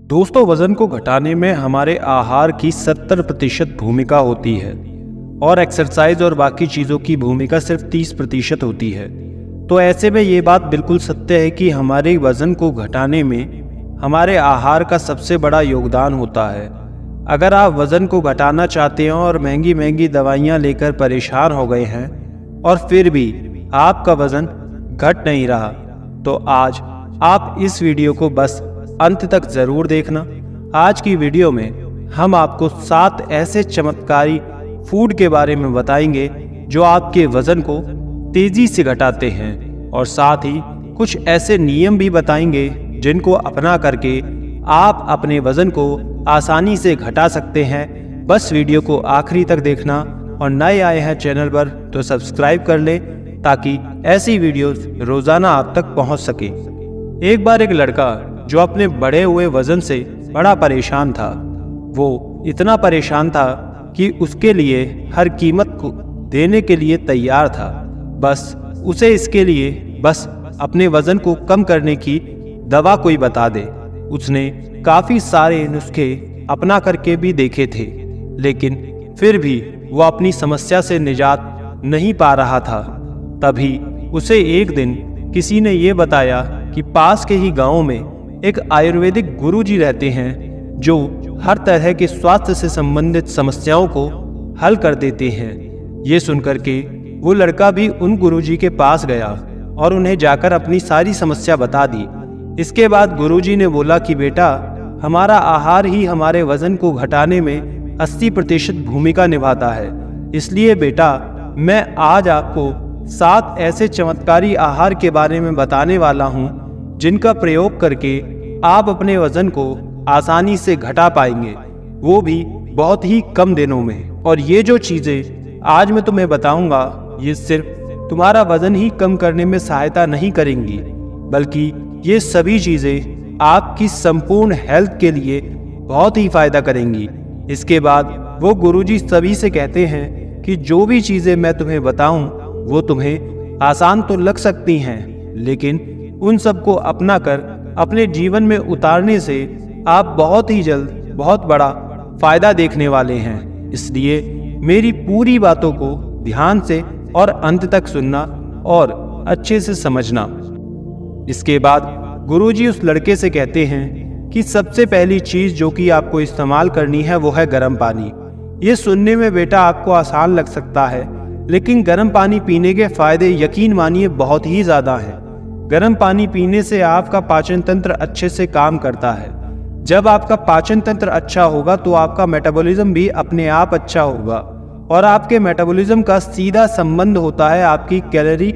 दोस्तों, वजन को घटाने में हमारे आहार की 70% भूमिका होती है और एक्सरसाइज और बाकी चीज़ों की भूमिका सिर्फ 30% होती है। तो ऐसे में ये बात बिल्कुल सत्य है कि हमारे वजन को घटाने में हमारे आहार का सबसे बड़ा योगदान होता है। अगर आप वजन को घटाना चाहते हैं और महंगी महंगी दवाइयाँ लेकर परेशान हो गए हैं और फिर भी आपका वजन घट नहीं रहा, तो आज आप इस वीडियो को बस अंत तक ज़रूर देखना। आज की वीडियो में हम आपको 7 ऐसे चमत्कारी फूड के बारे में बताएंगे जो आपके वजन को तेज़ी से घटाते हैं, और साथ ही कुछ ऐसे नियम भी बताएंगे जिनको अपना करके आप अपने वजन को आसानी से घटा सकते हैं। बस वीडियो को आखिरी तक देखना, और नए आए हैं चैनल पर तो सब्सक्राइब कर लें ताकि ऐसी वीडियोस रोज़ाना आप तक पहुंच सके। एक बार एक लड़का जो अपने बढ़े हुए वजन से बड़ा परेशान था, वो इतना परेशान था कि उसके लिए हर कीमत को देने के लिए तैयार था। बस उसे इसके लिए बस अपने वजन को कम करने की दवा कोई बता दे। उसने काफ़ी सारे नुस्खे अपना करके भी देखे थे, लेकिन फिर भी वो अपनी समस्या से निजात नहीं पा रहा था। तभी उसे एक दिन किसी ने ये बताया कि पास के ही गांव में एक आयुर्वेदिक गुरुजी रहते हैं जो हर तरह के स्वास्थ्य से संबंधित समस्याओं को हल कर देते हैं। ये सुनकर के वो लड़का भी उन गुरुजी के पास गया और उन्हें जाकर अपनी सारी समस्या बता दी। इसके बाद गुरुजी ने बोला कि बेटा, हमारा आहार ही हमारे वजन को घटाने में 80% भूमिका निभाता है। इसलिए बेटा, मैं आज आपको 7 ऐसे चमत्कारी आहार के बारे में बताने वाला हूँ जिनका प्रयोग करके आप अपने वजन को आसानी से घटा पाएंगे, वो भी बहुत ही कम दिनों में। और ये जो चीज़ें आज मैं तुम्हें बताऊंगा, ये सिर्फ तुम्हारा वजन ही कम करने में सहायता नहीं करेंगी, बल्कि ये सभी चीज़ें आपकी संपूर्ण हेल्थ के लिए बहुत ही फायदा करेंगी। इसके बाद वो गुरुजी सभी से कहते हैं कि जो भी चीज़ें मैं तुम्हें बताऊं वो तुम्हें आसान तो लग सकती हैं, लेकिन उन सबको अपना कर अपने जीवन में उतारने से आप बहुत ही जल्द बहुत बड़ा फायदा देखने वाले हैं। इसलिए मेरी पूरी बातों को ध्यान से और अंत तक सुनना और अच्छे से समझना। इसके बाद गुरुजी उस लड़के से कहते हैं कि सबसे पहली चीज़ जो कि आपको इस्तेमाल करनी है वो है गर्म पानी। ये सुनने में बेटा आपको आसान लग सकता है, लेकिन गर्म पानी पीने के फायदे यकीन मानिए बहुत ही ज़्यादा हैं। गर्म पानी पीने से आपका पाचन तंत्र अच्छे से काम करता है। जब आपका पाचन तंत्र अच्छा होगा तो आपका मेटाबॉलिज्म भी अपने आप अच्छा होगा, और आपके मेटाबॉलिज्म का सीधा संबंध होता है आपकी कैलोरी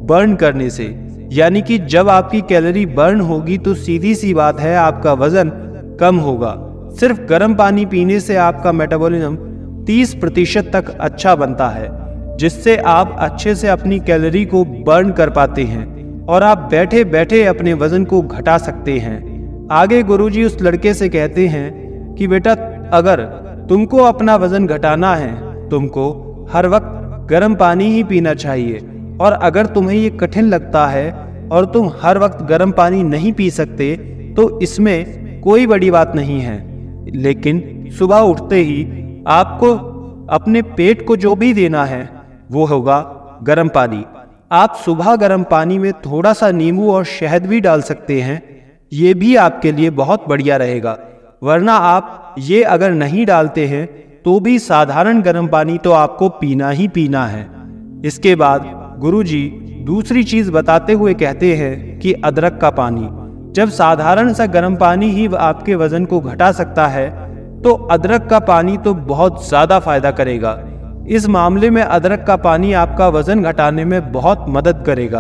बर्न करने से। यानी कि जब आपकी कैलोरी बर्न होगी तो सीधी सी बात है आपका वजन कम होगा। सिर्फ गर्म पानी पीने से आपका मेटाबॉलिज्म 30% तक अच्छा बनता है, जिससे आप अच्छे से अपनी कैलोरी को बर्न कर पाते हैं और आप बैठे बैठे अपने वजन को घटा सकते हैं। आगे गुरुजी उस लड़के से कहते हैं कि बेटा, अगर तुमको अपना वजन घटाना है, तुमको हर वक्त गर्म पानी ही पीना चाहिए। और अगर तुम्हें ये कठिन लगता है और तुम हर वक्त गर्म पानी नहीं पी सकते, तो इसमें कोई बड़ी बात नहीं है। लेकिन सुबह उठते ही आपको अपने पेट को जो भी देना है वो होगा गर्म पानी। आप सुबह गर्म पानी में थोड़ा सा नींबू और शहद भी डाल सकते हैं, ये भी आपके लिए बहुत बढ़िया रहेगा। वरना आप ये अगर नहीं डालते हैं तो भी साधारण गर्म पानी तो आपको पीना ही पीना है। इसके बाद गुरुजी दूसरी चीज़ बताते हुए कहते हैं कि अदरक का पानी। जब साधारण सा गर्म पानी ही आपके वजन को घटा सकता है, तो अदरक का पानी तो बहुत ज़्यादा फायदा करेगा। इस मामले में अदरक का पानी आपका वजन घटाने में बहुत मदद करेगा।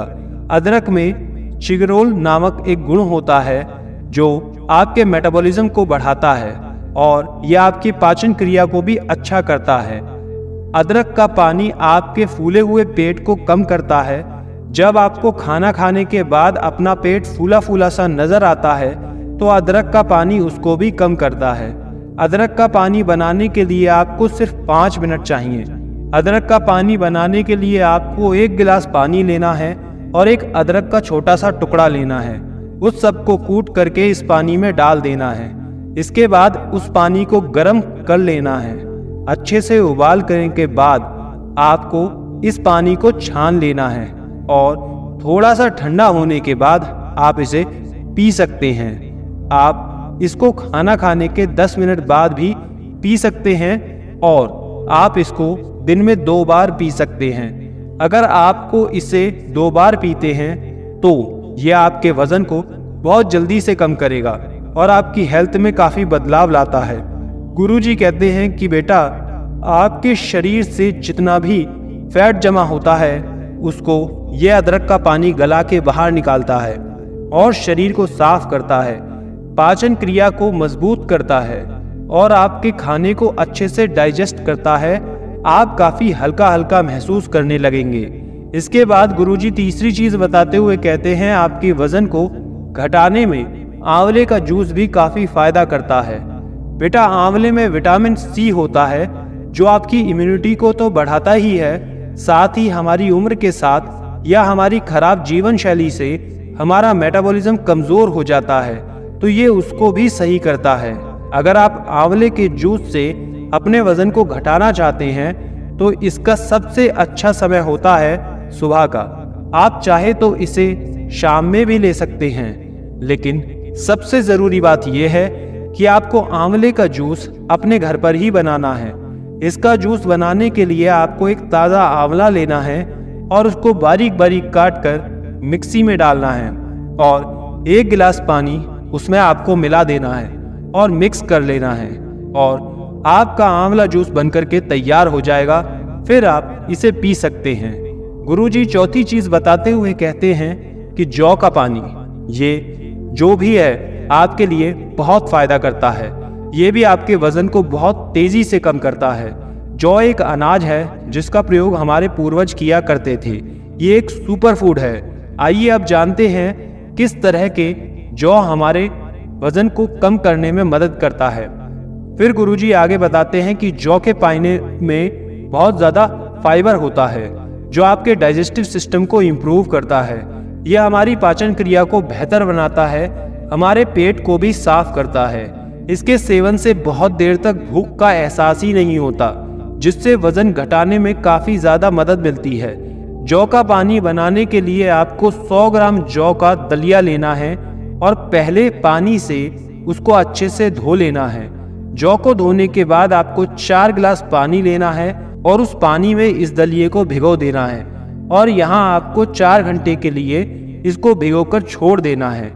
अदरक में चिगरोल नामक एक गुण होता है जो आपके मेटाबॉलिज्म को बढ़ाता है और यह आपकी पाचन क्रिया को भी अच्छा करता है। अदरक का पानी आपके फूले हुए पेट को कम करता है। जब आपको खाना खाने के बाद अपना पेट फूला फूला सा नजर आता है, तो अदरक का पानी उसको भी कम करता है। अदरक का पानी बनाने के लिए आपको सिर्फ 5 मिनट चाहिए। अदरक का पानी बनाने के लिए आपको 1 गिलास पानी लेना है और एक अदरक का छोटा सा टुकड़ा लेना है। उस सब को कूट करके इस पानी में डाल देना है। इसके बाद उस पानी को गर्म कर लेना है। अच्छे से उबाल करने के बाद आपको इस पानी को छान लेना है और थोड़ा सा ठंडा होने के बाद आप इसे पी सकते हैं। आप इसको खाना खाने के 10 मिनट बाद भी पी सकते हैं और आप इसको दिन में 2 बार पी सकते हैं। अगर आपको इसे 2 बार पीते हैं तो यह आपके वजन को बहुत जल्दी से कम करेगा और आपकी हेल्थ में काफ़ी बदलाव लाता है। गुरुजी कहते हैं कि बेटा, आपके शरीर से जितना भी फैट जमा होता है उसको यह अदरक का पानी गला के बाहर निकालता है और शरीर को साफ करता है, पाचन क्रिया को मजबूत करता है और आपके खाने को अच्छे से डाइजेस्ट करता है। आप काफ़ी हल्का हल्का महसूस करने लगेंगे। इसके बाद गुरुजी तीसरी चीज़ बताते हुए कहते हैं आपके वज़न को घटाने में आंवले का जूस भी काफ़ी फ़ायदा करता है। बेटा, आंवले में विटामिन सी होता है जो आपकी इम्यूनिटी को तो बढ़ाता ही है, साथ ही हमारी उम्र के साथ या हमारी खराब जीवन शैली से हमारा मेटाबॉलिज्म कमज़ोर हो जाता है तो ये उसको भी सही करता है। अगर आप आंवले के जूस से अपने वज़न को घटाना चाहते हैं तो इसका सबसे अच्छा समय होता है सुबह का। आप चाहे तो इसे शाम में भी ले सकते हैं, लेकिन सबसे ज़रूरी बात यह है कि आपको आंवले का जूस अपने घर पर ही बनाना है। इसका जूस बनाने के लिए आपको एक ताज़ा आंवला लेना है और उसको बारीक बारीक काट कर मिक्सी में डालना है और 1 गिलास पानी उसमें आपको मिला देना है और मिक्स कर लेना है और आपका आंवला जूस बनकर के तैयार हो जाएगा। फिर आप इसे पी सकते हैं। गुरुजी चौथी चीज़ बताते हुए कहते हैं कि जौ का पानी, ये जो भी है आपके लिए बहुत फ़ायदा करता है। ये भी आपके वज़न को बहुत तेज़ी से कम करता है। जौ एक अनाज है जिसका प्रयोग हमारे पूर्वज किया करते थे। ये एक सुपर फूड है। आइए अब जानते हैं किस तरह के जौ हमारे वज़न को कम करने में मदद करता है। फिर गुरुजी आगे बताते हैं कि जौ के पानी में बहुत ज़्यादा फाइबर होता है जो आपके डाइजेस्टिव सिस्टम को इम्प्रूव करता है। यह हमारी पाचन क्रिया को बेहतर बनाता है, हमारे पेट को भी साफ करता है। इसके सेवन से बहुत देर तक भूख का एहसास ही नहीं होता, जिससे वज़न घटाने में काफ़ी ज़्यादा मदद मिलती है। जौ का पानी बनाने के लिए आपको 100 ग्राम जौ का दलिया लेना है और पहले पानी से उसको अच्छे से धो लेना है। जौ को धोने के बाद आपको 4 गिलास पानी लेना है और उस पानी में इस दलिये को भिगो देना है और यहाँ आपको 4 घंटे के लिए इसको भिगोकर छोड़ देना है।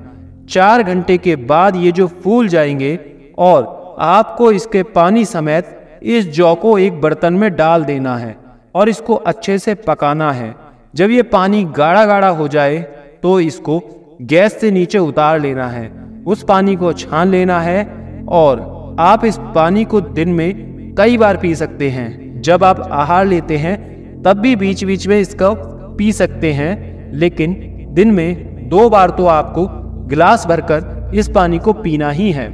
4 घंटे के बाद ये जो फूल जाएंगे और आपको इसके पानी समेत इस जौ को एक बर्तन में डाल देना है और इसको अच्छे से पकाना है। जब ये पानी गाढ़ा गाढ़ा हो जाए तो इसको गैस से नीचे उतार लेना है, उस पानी को छान लेना है और आप इस पानी को दिन में कई बार पी सकते हैं। जब आप आहार लेते हैं तब भी बीच बीच में इसको पी सकते हैं, लेकिन दिन में 2 बार तो आपको गिलास भरकर इस पानी को पीना ही है।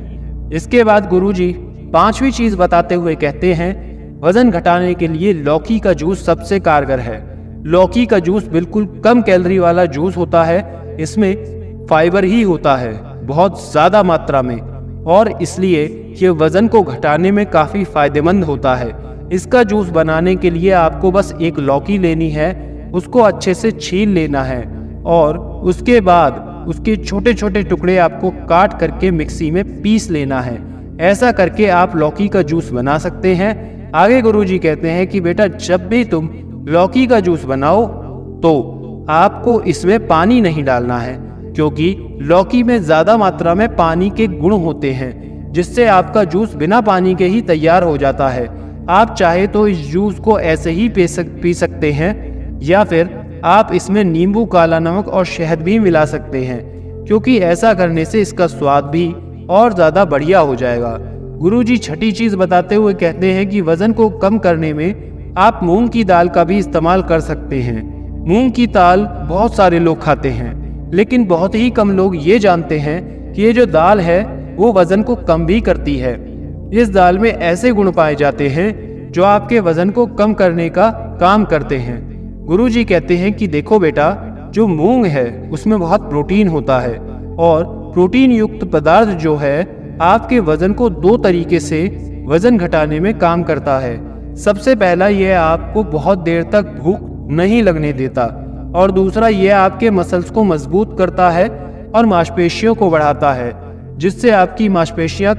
इसके बाद गुरुजी 5वीं चीज़ बताते हुए कहते हैं वज़न घटाने के लिए लौकी का जूस सबसे कारगर है। लौकी का जूस बिल्कुल कम कैलोरी वाला जूस होता है। इसमें फाइबर ही होता है बहुत ज़्यादा मात्रा में और इसलिए ये वज़न को घटाने में काफ़ी फ़ायदेमंद होता है। इसका जूस बनाने के लिए आपको बस एक लौकी लेनी है, उसको अच्छे से छील लेना है और उसके बाद उसके छोटे छोटे टुकड़े आपको काट करके मिक्सी में पीस लेना है। ऐसा करके आप लौकी का जूस बना सकते हैं। आगे गुरुजी कहते हैं कि बेटा, जब भी तुम लौकी का जूस बनाओ तो आपको इसमें पानी नहीं डालना है, क्योंकि लौकी में ज़्यादा मात्रा में पानी के गुण होते हैं, जिससे आपका जूस बिना पानी के ही तैयार हो जाता है। आप चाहे तो इस जूस को ऐसे ही पी सकते हैं या फिर आप इसमें नींबू, काला नमक और शहद भी मिला सकते हैं, क्योंकि ऐसा करने से इसका स्वाद भी और ज़्यादा बढ़िया हो जाएगा। गुरुजी 6ठी चीज़ बताते हुए कहते हैं कि वज़न को कम करने में आप मूंग की दाल का भी इस्तेमाल कर सकते हैं। मूंग की दाल बहुत सारे लोग खाते हैं, लेकिन बहुत ही कम लोग ये जानते हैं कि ये जो दाल है वो वज़न को कम भी करती है। इस दाल में ऐसे गुण पाए जाते हैं जो आपके वज़न को कम करने का काम करते हैं। गुरुजी कहते हैं कि देखो बेटा, जो मूंग है उसमें बहुत प्रोटीन होता है और प्रोटीन युक्त पदार्थ जो है आपके वजन को 2 तरीके से वजन घटाने में काम करता है। सबसे पहला, यह आपको बहुत देर तक भूख नहीं लगने देता, और दूसरा, यह आपके मसल्स को मजबूत करता है और मांसपेशियों को बढ़ाता है, जिससे आपकी मांसपेशियां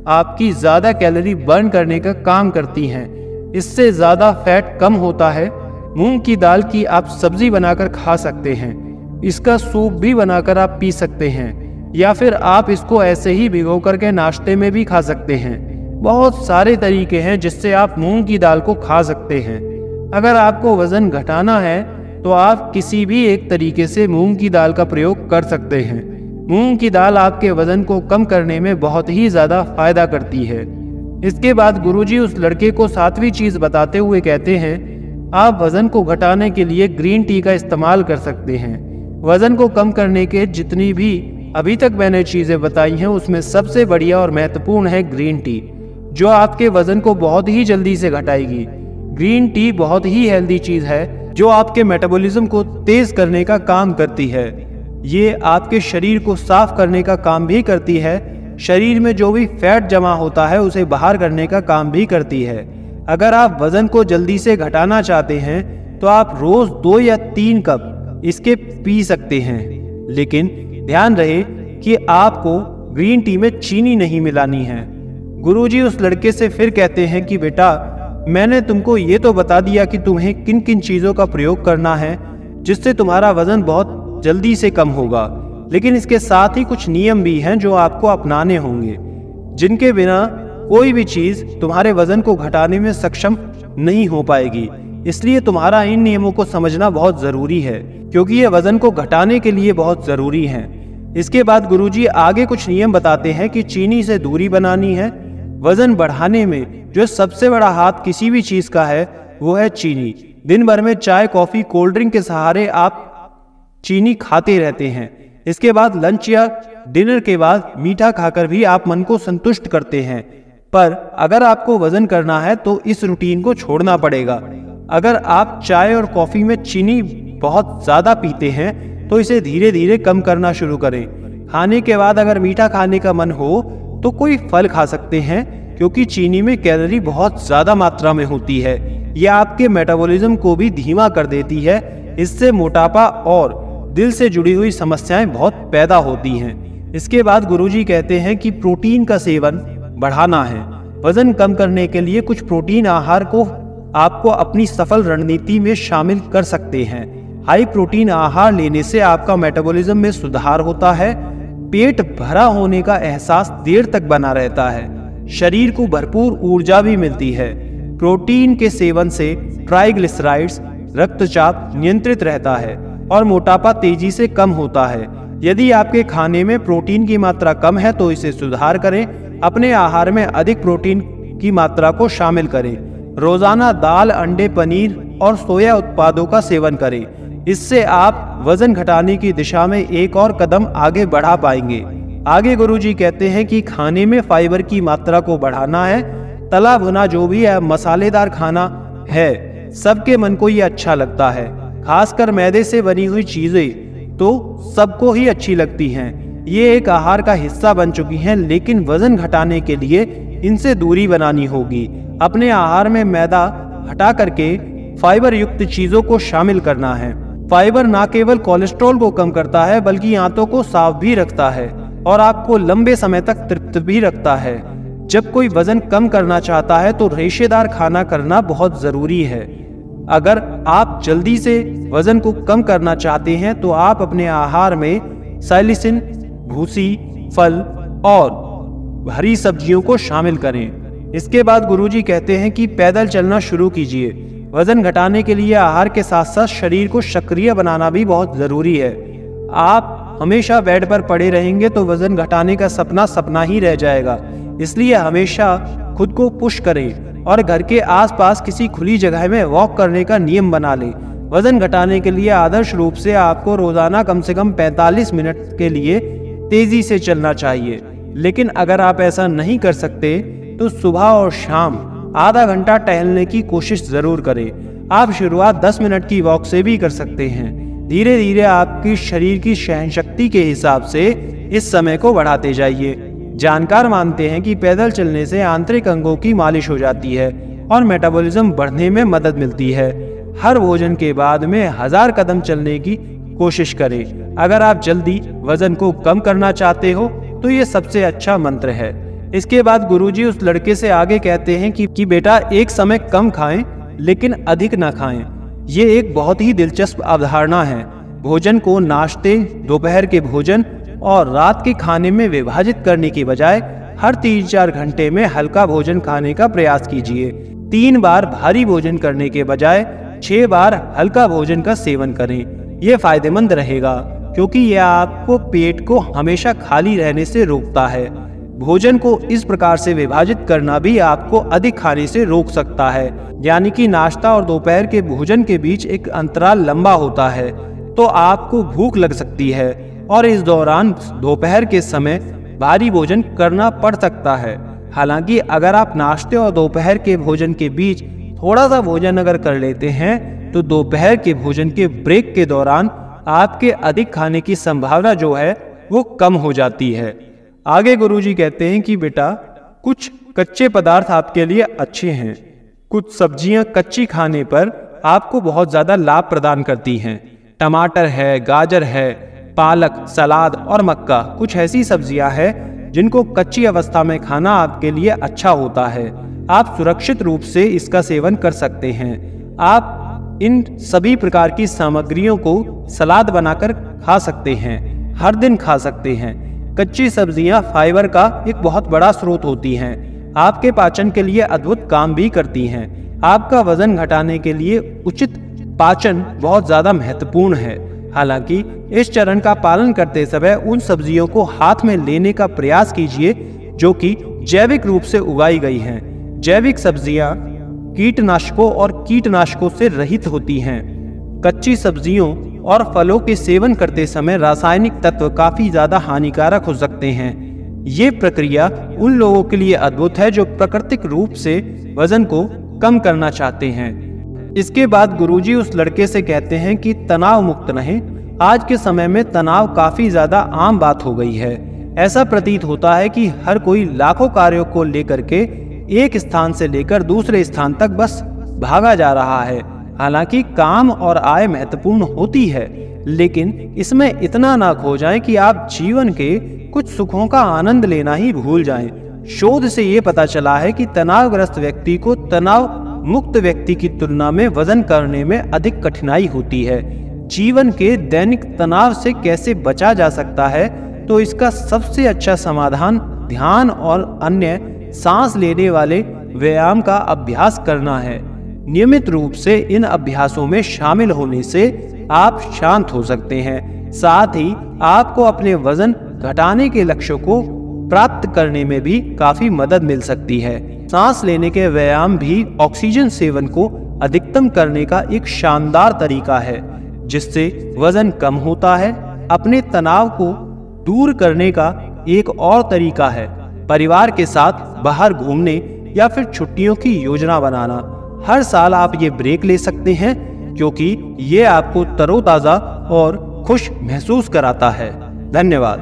आपकी ज़्यादा कैलोरी बर्न करने का काम करती हैं। इससे ज़्यादा फैट कम होता है। मूंग की दाल की आप सब्जी बनाकर खा सकते हैं। इसका सूप भी बनाकर आप पी सकते हैं, या फिर आप इसको ऐसे ही भिगो करके नाश्ते में भी खा सकते हैं। बहुत सारे तरीके हैं जिससे आप मूंग की दाल को खा सकते हैं। अगर आपको वज़न घटाना है तो आप किसी भी एक तरीके से मूंग की दाल का प्रयोग कर सकते हैं। मूंग की दाल आपके वज़न को कम करने में बहुत ही ज़्यादा फायदा करती है। इसके बाद गुरुजी उस लड़के को 7वीं चीज़ बताते हुए कहते हैं, आप वज़न को घटाने के लिए ग्रीन टी का इस्तेमाल कर सकते हैं। वज़न को कम करने के जितनी भी अभी तक मैंने चीज़ें बताई हैं, उसमें सबसे बढ़िया और महत्वपूर्ण है ग्रीन टी, जो आपके वज़न को बहुत ही जल्दी से घटाएगी। ग्रीन टी बहुत ही हेल्दी चीज़ है जो आपके मेटाबॉलिज्म को तेज़ करने का काम करती है। ये आपके शरीर को साफ करने का काम भी करती है। शरीर में जो भी फैट जमा होता है उसे बाहर करने का काम भी करती है। अगर आप वज़न को जल्दी से घटाना चाहते हैं तो आप रोज़ 2 या 3 कप इसके पी सकते हैं, लेकिन ध्यान रहे कि आपको ग्रीन टी में चीनी नहीं मिलानी है। गुरुजी उस लड़के से फिर कहते हैं कि बेटा, मैंने तुमको ये तो बता दिया कि तुम्हें किन किन चीज़ों का प्रयोग करना है जिससे तुम्हारा वज़न बहुत जल्दी से कम होगा, लेकिन इसके साथ ही कुछ नियम भी हैं जो आपको अपनाने होंगे, जिनके बिना कोई भी चीज़ तुम्हारे वज़न को घटाने में सक्षम नहीं हो पाएगी। इसलिए तुम्हारा इन नियमों को समझना बहुत ज़रूरी है, क्योंकि ये वज़न को घटाने के लिए बहुत ज़रूरी हैं। इसके बाद गुरुजी आगे कुछ नियम बताते हैं कि चीनी से दूरी बनानी है। वज़न बढ़ाने में जो सबसे बड़ा हाथ किसी भी चीज़ का है वो है चीनी। दिन भर में चाय, कॉफ़ी, कोल्ड ड्रिंक के सहारे आप चीनी खाते रहते हैं। इसके बाद लंच या डिनर के बाद मीठा खाकर भी आप मन को संतुष्ट करते हैं। पर अगर आपको वज़न करना है तो इस रूटीन को छोड़ना पड़ेगा। अगर आप चाय और कॉफ़ी में चीनी बहुत ज़्यादा पीते हैं तो इसे धीरे धीरे कम करना शुरू करें। खाने के बाद अगर मीठा खाने का मन हो तो कोई फल खा सकते हैं, क्योंकि चीनी में कैलोरी बहुत ज़्यादा मात्रा में होती है। यह आपके मेटाबॉलिज्म को भी धीमा कर देती है। इससे मोटापा और दिल से जुड़ी हुई समस्याएं बहुत पैदा होती हैं। इसके बाद गुरुजी कहते हैं कि प्रोटीन का सेवन बढ़ाना है। वजन कम करने के लिए कुछ प्रोटीन आहार को आपको अपनी सफल रणनीति में शामिल कर सकते हैं। हाई प्रोटीन आहार लेने से आपका मेटाबॉलिज्म में सुधार होता है, पेट भरा होने का एहसास देर तक बना रहता है, शरीर को भरपूर ऊर्जा भी मिलती है। प्रोटीन के सेवन से ट्राइग्लिसराइड्स, रक्तचाप नियंत्रित रहता है और मोटापा तेजी से कम होता है। यदि आपके खाने में प्रोटीन की मात्रा कम है तो इसे सुधार करें। अपने आहार में अधिक प्रोटीन की मात्रा को शामिल करें। रोजाना दाल, अंडे, पनीर और सोया उत्पादों का सेवन करें। इससे आप वजन घटाने की दिशा में एक और कदम आगे बढ़ा पाएंगे। आगे गुरुजी कहते हैं कि खाने में फाइबर की मात्रा को बढ़ाना है। तला भुना जो भी है, मसालेदार खाना है, सबके मन को ये अच्छा लगता है। खासकर मैदे से बनी हुई चीजें तो सबको ही अच्छी लगती हैं। ये एक आहार का हिस्सा बन चुकी हैं, लेकिन वजन घटाने के लिए इनसे दूरी बनानी होगी। अपने आहार में मैदा हटा करके फाइबर युक्त चीजों को शामिल करना है। फाइबर न केवल कोलेस्ट्रॉल को कम करता है बल्कि आंतों को साफ भी रखता है और आपको लंबे समय तक तृप्त भी रखता है। जब कोई वजन कम करना चाहता है तो रेशेदार खाना करना बहुत जरूरी है। अगर आप जल्दी से वजन को कम करना चाहते हैं तो आप अपने आहार में साइलिसिन, भूसी, फल और हरी सब्जियों को शामिल करें। इसके बाद गुरुजी कहते हैं कि पैदल चलना शुरू कीजिए। वजन घटाने के लिए आहार के साथ साथ शरीर को सक्रिय बनाना भी बहुत जरूरी है। आप हमेशा बेड पर पड़े रहेंगे तो वजन घटाने का सपना सपना ही रह जाएगा। इसलिए हमेशा खुद को पुश करें और घर के आसपास किसी खुली जगह में वॉक करने का नियम बना लें। वजन घटाने के लिए आदर्श रूप से आपको रोजाना कम से कम 45 मिनट के लिए तेजी से चलना चाहिए, लेकिन अगर आप ऐसा नहीं कर सकते तो सुबह और शाम आधा घंटा टहलने की कोशिश जरूर करें। आप शुरुआत 10 मिनट की वॉक से भी कर सकते हैं। धीरे धीरे आपकी शरीर की सहनशक्ति के हिसाब से इस समय को बढ़ाते जाइए। जानकार मानते हैं कि पैदल चलने से आंतरिक अंगों की मालिश हो जाती है और मेटाबॉलिज्म बढ़ने में मदद मिलती है। हर भोजन के बाद में 1000 कदम चलने की कोशिश करें। अगर आप जल्दी वजन को कम करना चाहते हो तो ये सबसे अच्छा मंत्र है। इसके बाद गुरुजी उस लड़के से आगे कहते हैं कि बेटा, एक समय कम खाएं लेकिन अधिक ना खाएं। ये एक बहुत ही दिलचस्प अवधारणा है। भोजन को नाश्ते, दोपहर के भोजन और रात के खाने में विभाजित करने की बजाय हर 3-4 घंटे में हल्का भोजन खाने का प्रयास कीजिए। 3 बार भारी भोजन करने के बजाय 6 बार हल्का भोजन का सेवन करें। यह फायदेमंद रहेगा क्योंकि यह आपको पेट को हमेशा खाली रहने से रोकता है। भोजन को इस प्रकार से विभाजित करना भी आपको अधिक खाने से रोक सकता है। यानी कि नाश्ता और दोपहर के भोजन के बीच एक अंतराल लंबा होता है तो आपको भूख लग सकती है और इस दौरान दोपहर के समय भारी भोजन करना पड़ सकता है। हालांकि अगर आप नाश्ते और दोपहर के भोजन के बीच थोड़ा सा भोजन अगर कर लेते हैं तो दोपहर के भोजन के ब्रेक के दौरान आपके अधिक खाने की संभावना जो है वो कम हो जाती है। आगे गुरुजी कहते हैं कि बेटा, कुछ कच्चे पदार्थ आपके लिए अच्छे हैं। कुछ सब्जियां कच्ची खाने पर आपको बहुत ज्यादा लाभ प्रदान करती हैं। टमाटर है, गाजर है, पालक, सलाद और मक्का कुछ ऐसी सब्जियां हैं जिनको कच्ची अवस्था में खाना आपके लिए अच्छा होता है। आप सुरक्षित रूप से इसका सेवन कर सकते हैं। आप इन सभी प्रकार की सामग्रियों को सलाद बनाकर खा सकते हैं, हर दिन खा सकते हैं। कच्ची सब्जियां फाइबर का एक बहुत बड़ा स्रोत होती हैं। आपके पाचन के लिए अद्भुत काम भी करती हैं। आपका वजन घटाने के लिए उचित पाचन बहुत ज्यादा महत्वपूर्ण है। हालांकि इस चरण का पालन करते समय उन सब्जियों को हाथ में लेने का प्रयास कीजिए जो कि जैविक रूप से उगाई गई हैं। जैविक सब्जियां कीटनाशकों और कीटनाशकों से रहित होती हैं। कच्ची सब्जियों और फलों के सेवन करते समय रासायनिक तत्व काफी ज्यादा हानिकारक हो सकते हैं। ये प्रक्रिया उन लोगों के लिए अद्भुत है जो प्राकृतिक रूप से वजन को कम करना चाहते हैं। इसके बाद गुरुजी उस लड़के से कहते हैं कि तनाव मुक्त रहें। आज के समय में तनाव काफी ज्यादा आम बात हो गई है। ऐसा प्रतीत होता है कि हर कोई लाखों कार्यों को लेकर के एक स्थान से लेकर दूसरे स्थान तक बस भागा जा रहा है। हालांकि काम और आय महत्वपूर्ण होती है, लेकिन इसमें इतना ना खो जाएं कि आप जीवन के कुछ सुखों का आनंद लेना ही भूल जाएं। शोध से ये पता चला है कि तनावग्रस्त व्यक्ति को तनाव मुक्त व्यक्ति की तुलना में वजन करने में अधिक कठिनाई होती है। जीवन के दैनिक तनाव से कैसे बचा जा सकता है, तो इसका सबसे अच्छा समाधान ध्यान और अन्य सांस लेने वाले व्यायाम का अभ्यास करना है। नियमित रूप से इन अभ्यासों में शामिल होने से आप शांत हो सकते हैं। साथ ही आपको अपने वजन घटाने के लक्ष्यों को प्राप्त करने में भी काफी मदद मिल सकती है। सांस लेने के व्यायाम भी ऑक्सीजन सेवन को अधिकतम करने का एक शानदार तरीका है, जिससे वजन कम होता है। अपने तनाव को दूर करने का एक और तरीका है परिवार के साथ बाहर घूमने या फिर छुट्टियों की योजना बनाना। हर साल आप ये ब्रेक ले सकते हैं क्योंकि ये आपको तरोताजा और खुश महसूस कराता है। धन्यवाद।